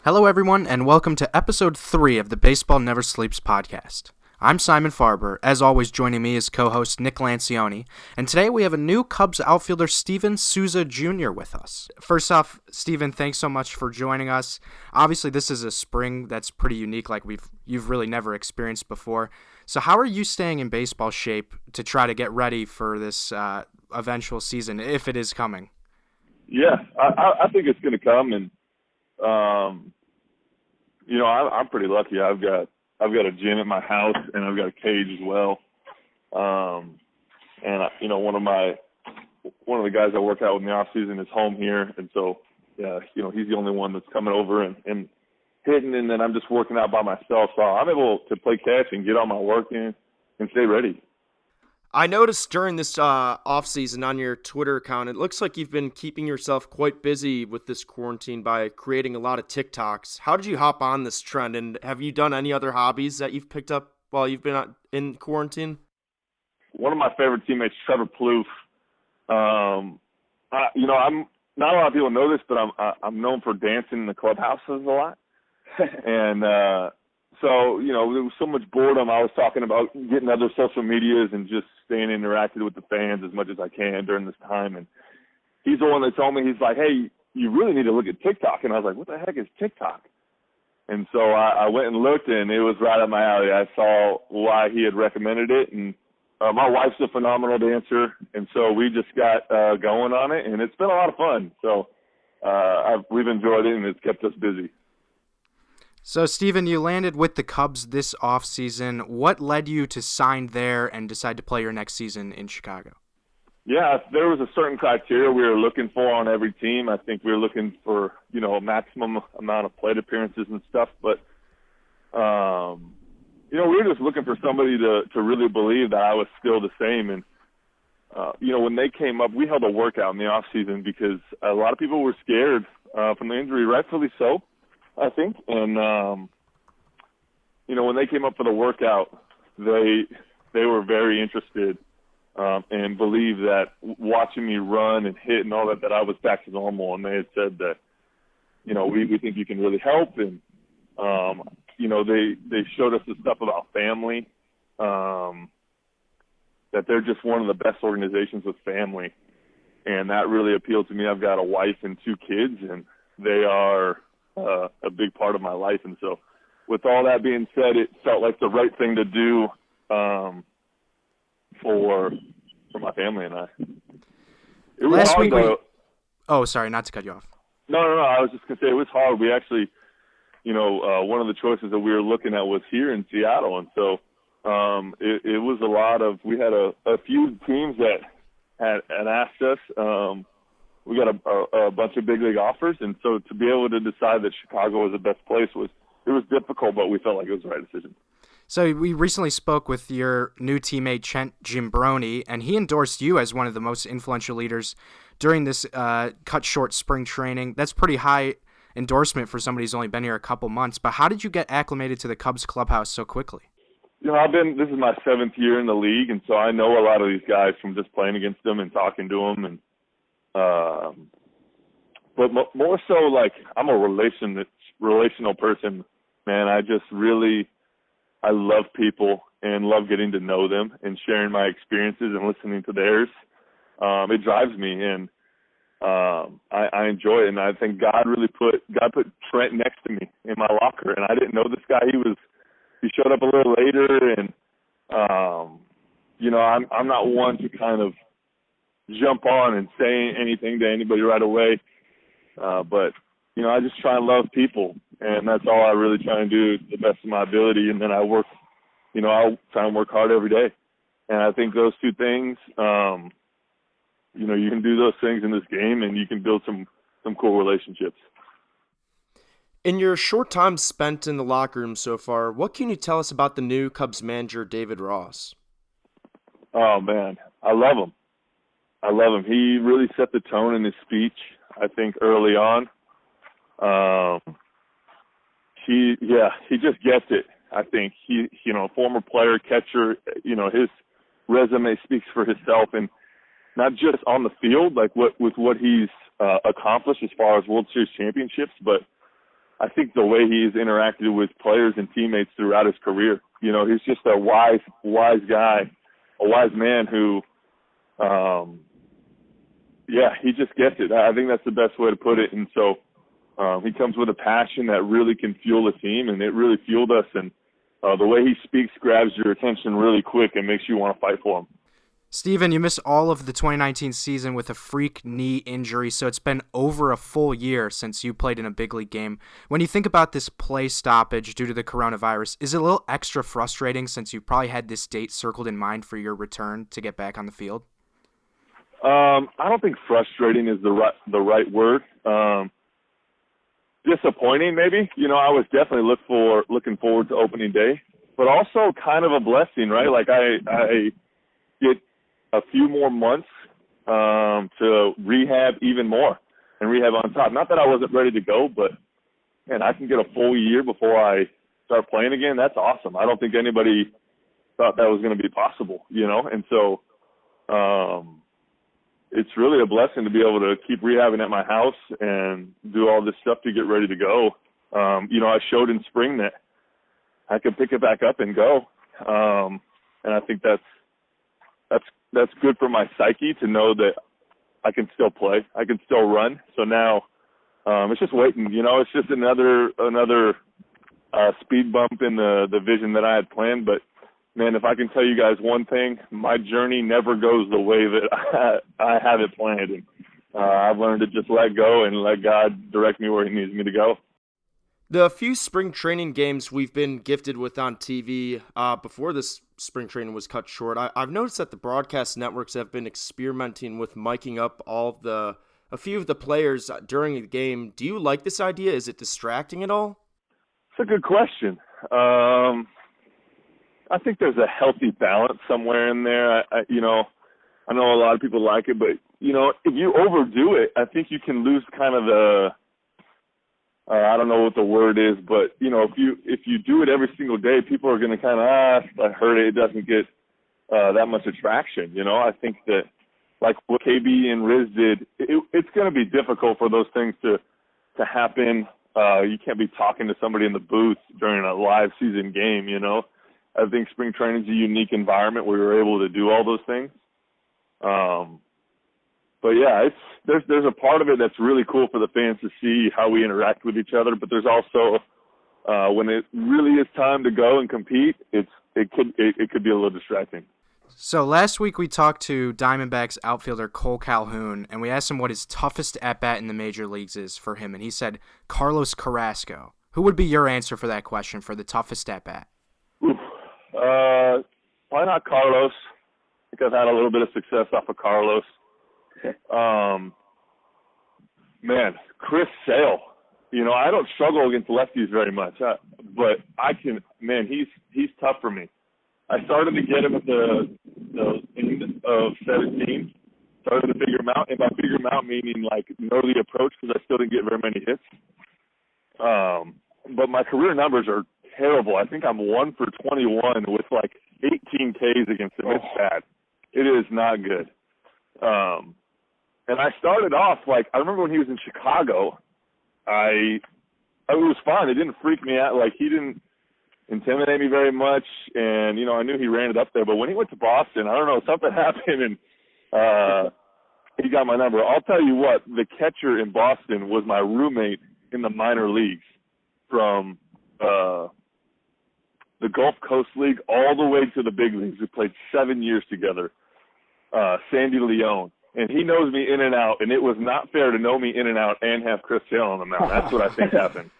Hello, everyone, and welcome to episode 3 of the Baseball Never Sleeps podcast. I'm Simon Farber. As always, joining me is co-host Nick Lanscioni, and today we have a new Cubs outfielder, Steven Souza Jr. with us. First off, Steven, thanks so much for joining us. Obviously, this is a spring that's pretty unique, like you've really never experienced before. So how are you staying in baseball shape to try to get ready for this eventual season, if it is coming? Yeah, I think it's going to come, and I'm pretty lucky. I've got a gym at my house, and I've got a cage as well. One of the guys I work out with in the off season is home here, and so he's the only one that's coming over and hitting, and then I'm just working out by myself. So I'm able to play catch and get all my work in and stay ready. I noticed during this off-season on your Twitter account, it looks like you've been keeping yourself quite busy with this quarantine by creating a lot of TikToks. How did you hop on this trend, and have you done any other hobbies that you've picked up while you've been in quarantine? One of my favorite teammates, Trevor Plouffe. I'm not a lot of people know this, but I'm known for dancing in the clubhouses a lot, and so, there was so much boredom. I was talking about getting other social medias and just staying interactive with the fans as much as I can during this time. And he's the one that told me, he's like, hey, you really need to look at TikTok. And I was like, what the heck is TikTok? And so I went and looked, and it was right up my alley. I saw why he had recommended it. And my wife's a phenomenal dancer, and so we just got going on it, and it's been a lot of fun. So we've enjoyed it, and it's kept us busy. So, Steven, you landed with the Cubs this offseason. What led you to sign there and decide to play your next season in Chicago? Yeah, there was a certain criteria we were looking for on every team. I think we were looking for, a maximum amount of plate appearances and stuff. But, we were just looking for somebody to really believe that I was still the same. And, when they came up, we held a workout in the off season because a lot of people were scared from the injury, rightfully so, I think. And, when they came up for the workout, they were very interested and believed that watching me run and hit and all that I was back to normal. And they had said that, we think you can really help. And, they showed us the stuff about family, that they're just one of the best organizations with family. And that really appealed to me. I've got a wife and 2 kids, and they are a big part of my life. And so with all that being said, it felt like the right thing to do for my family and I. It was Last hard, week though. Oh, sorry, not to cut you off. No. I was just going to say it was hard. We actually, one of the choices that we were looking at was here in Seattle. And so it was a lot of – we had a few teams that had asked us. We got a bunch of big league offers, and so to be able to decide that Chicago was the best place was difficult, but we felt like it was the right decision. So we recently spoke with your new teammate, Trent Gimbroni, and he endorsed you as one of the most influential leaders during this cut short spring training. That's pretty high endorsement for somebody who's only been here a couple months, but how did you get acclimated to the Cubs clubhouse so quickly? This is my 7th year in the league, and so I know a lot of these guys from just playing against them and talking to them, and but more so, like, I'm a relational person, man. I love people and love getting to know them and sharing my experiences and listening to theirs. It drives me, and I enjoy it. And I think God put Trent next to me in my locker, and I didn't know this guy. He showed up a little later, and I'm not one to kind of jump on and say anything to anybody right away. But I just try and love people, and that's all I really try and do to the best of my ability. And then I'll try and work hard every day. And I think those two things, you can do those things in this game, and you can build some cool relationships. In your short time spent in the locker room so far, what can you tell us about the new Cubs manager, David Ross? Oh, man, I love him. He really set the tone in his speech, I think, early on. He just gets it. I think former player, catcher, his resume speaks for himself, and not just on the field, like with what he's accomplished as far as World Series championships, but I think the way he's interacted with players and teammates throughout his career. You know, he's just a wise guy, a wise man who, he just gets it. I think that's the best way to put it. And so he comes with a passion that really can fuel a team, and it really fueled us. And the way he speaks grabs your attention really quick and makes you want to fight for him. Steven, you missed all of the 2019 season with a freak knee injury, so it's been over a full year since you played in a big league game. When you think about this play stoppage due to the coronavirus, is it a little extra frustrating since you probably had this date circled in mind for your return to get back on the field? I don't think frustrating is the right word. Disappointing, maybe. You know, I was definitely looking forward to opening day, but also kind of a blessing, right? Like I get a few more months to rehab even more and rehab on top. Not that I wasn't ready to go, but man, I can get a full year before I start playing again. That's awesome. I don't think anybody thought that was going to be possible, you know? And so it's really a blessing to be able to keep rehabbing at my house and do all this stuff to get ready to go. You know, I showed in spring that I could pick it back up and go. And I think that's good for my psyche to know that I can still play. I can still run. So now it's just waiting. You know, it's just another speed bump in the vision that I had planned. But, man, if I can tell you guys one thing, my journey never goes the way that I have it planned. And I've learned to just let go and let God direct me where he needs me to go. The few spring training games we've been gifted with on TV before this spring training was cut short, I've noticed that the broadcast networks have been experimenting with miking up a few of the players during the game. Do you like this idea? Is it distracting at all? It's a good question. I think there's a healthy balance somewhere in there. I know a lot of people like it, but, you know, if you overdo it, I think you can lose kind of I don't know what the word is, but, you know, if you do it every single day, people are going to kind of, I heard it doesn't get that much attraction. You know, I think that like what KB and Riz did, it's going to be difficult for those things to happen. You can't be talking to somebody in the booth during a live season game, you know. I think spring training is a unique environment where you're able to do all those things. But yeah, there's a part of it that's really cool for the fans to see how we interact with each other. But there's also when it really is time to go and compete, it could be a little distracting. So last week we talked to Diamondbacks outfielder Cole Calhoun, and we asked him what his toughest at-bat in the major leagues is for him, and he said Carlos Carrasco. Who would be your answer for that question for the toughest at-bat? Why not Carlos? I think I've had a little bit of success off of Carlos. Man, Chris Sale. You know, I don't struggle against lefties very much, but I can. Man, he's tough for me. I started to get him at the end of 17. Started to figure him out, and by figure him out meaning like know the approach because I still didn't get very many hits. But my career numbers are terrible. I think I'm 1 for 21 with like 18 Ks against him. It's bad. It is not good. And I started off, like, I remember when he was in Chicago, it was fun. It didn't freak me out. Like, he didn't intimidate me very much. And, you know, I knew he ran it up there. But when he went to Boston, I don't know, something happened, and he got my number. I'll tell you what, the catcher in Boston was my roommate in the minor leagues from the Gulf Coast League all the way to the big leagues. We played 7 years together, Sandy Leone. And he knows me in and out, and it was not fair to know me in and out and have Chris Sale on the mound. That's what I think happened.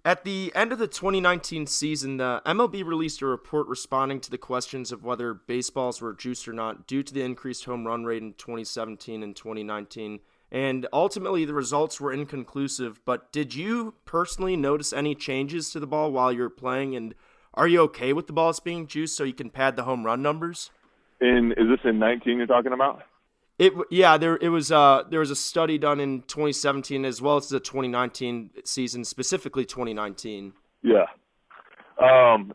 At the end of the 2019 season, the MLB released a report responding to the questions of whether baseballs were juiced or not due to the increased home run rate in 2017 and 2019. And ultimately, the results were inconclusive. But did you personally notice any changes to the ball while you were playing? And are you okay with the balls being juiced so you can pad the home run numbers? Is this in 19 you're talking about? There was a study done in 2017 as well as the 2019 season, specifically 2019. Yeah.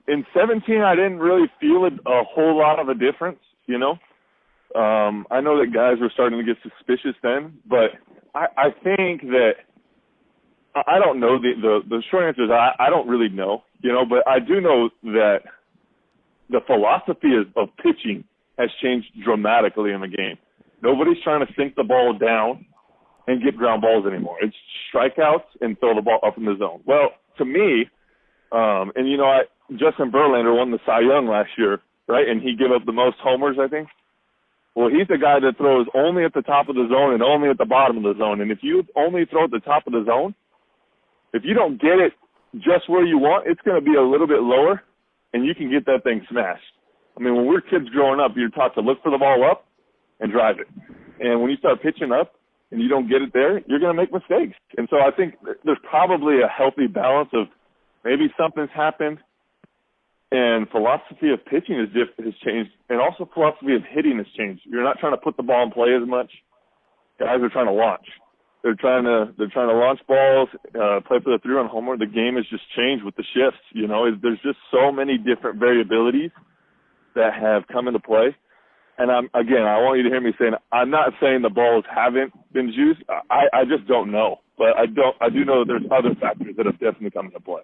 In 17, I didn't really feel a whole lot of a difference, you know. I know that guys were starting to get suspicious then, but I think that I don't know. The short answer is I don't really know, but I do know that the philosophy of pitching has changed dramatically in the game. Nobody's trying to sink the ball down and get ground balls anymore. It's strikeouts and throw the ball up in the zone. Well, to me, Justin Verlander won the Cy Young last year, right? And he gave up the most homers, I think. Well, he's the guy that throws only at the top of the zone and only at the bottom of the zone. And if you only throw at the top of the zone, if you don't get it just where you want, it's going to be a little bit lower, and you can get that thing smashed. I mean, when we're kids growing up, you're taught to look for the ball up and drive it. And when you start pitching up and you don't get it there, you're going to make mistakes. And so I think there's probably a healthy balance of maybe something's happened and philosophy of pitching has changed, and also philosophy of hitting has changed. You're not trying to put the ball in play as much. Guys are trying to launch. They're trying to launch balls, play for the 3-run homer. The game has just changed with the shifts. There's just so many different variabilities that have come into play. And I want you to hear me saying, I'm not saying the balls haven't been juiced. I just don't know. But I do know that there's other factors that have definitely come into play.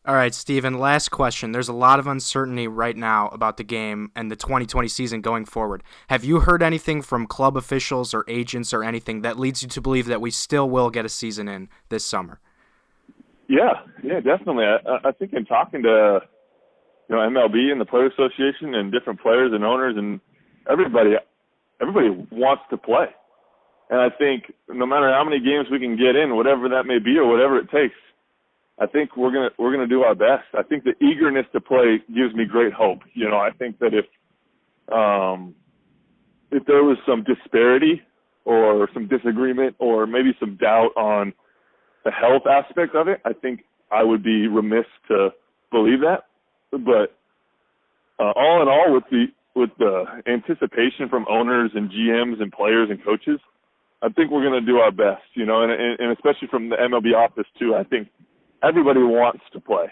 All right, Steven, last question. There's a lot of uncertainty right now about the game and the 2020 season going forward. Have you heard anything from club officials or agents or anything that leads you to believe that we still will get a season in this summer? Yeah, definitely. I think in talking to MLB and the Players Association and different players and owners and everybody wants to play. And I think no matter how many games we can get in, whatever that may be or whatever it takes, I think we're gonna do our best. I think the eagerness to play gives me great hope. I think that if there was some disparity or some disagreement or maybe some doubt on the health aspect of it, I think I would be remiss to believe that. But all in all, with the anticipation from owners and GMs and players and coaches, I think we're gonna do our best. And especially from the MLB office too. I think everybody wants to play.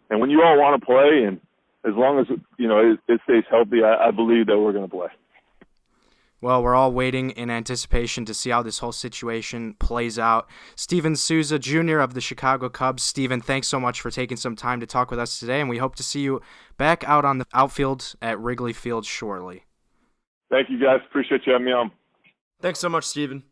And when you all want to play, and as long as, it stays healthy, I believe that we're going to play. Well, we're all waiting in anticipation to see how this whole situation plays out. Steven Souza, Jr. of the Chicago Cubs. Steven, thanks so much for taking some time to talk with us today, and we hope to see you back out on the outfield at Wrigley Field shortly. Thank you, guys. Appreciate you having me on. Thanks so much, Steven.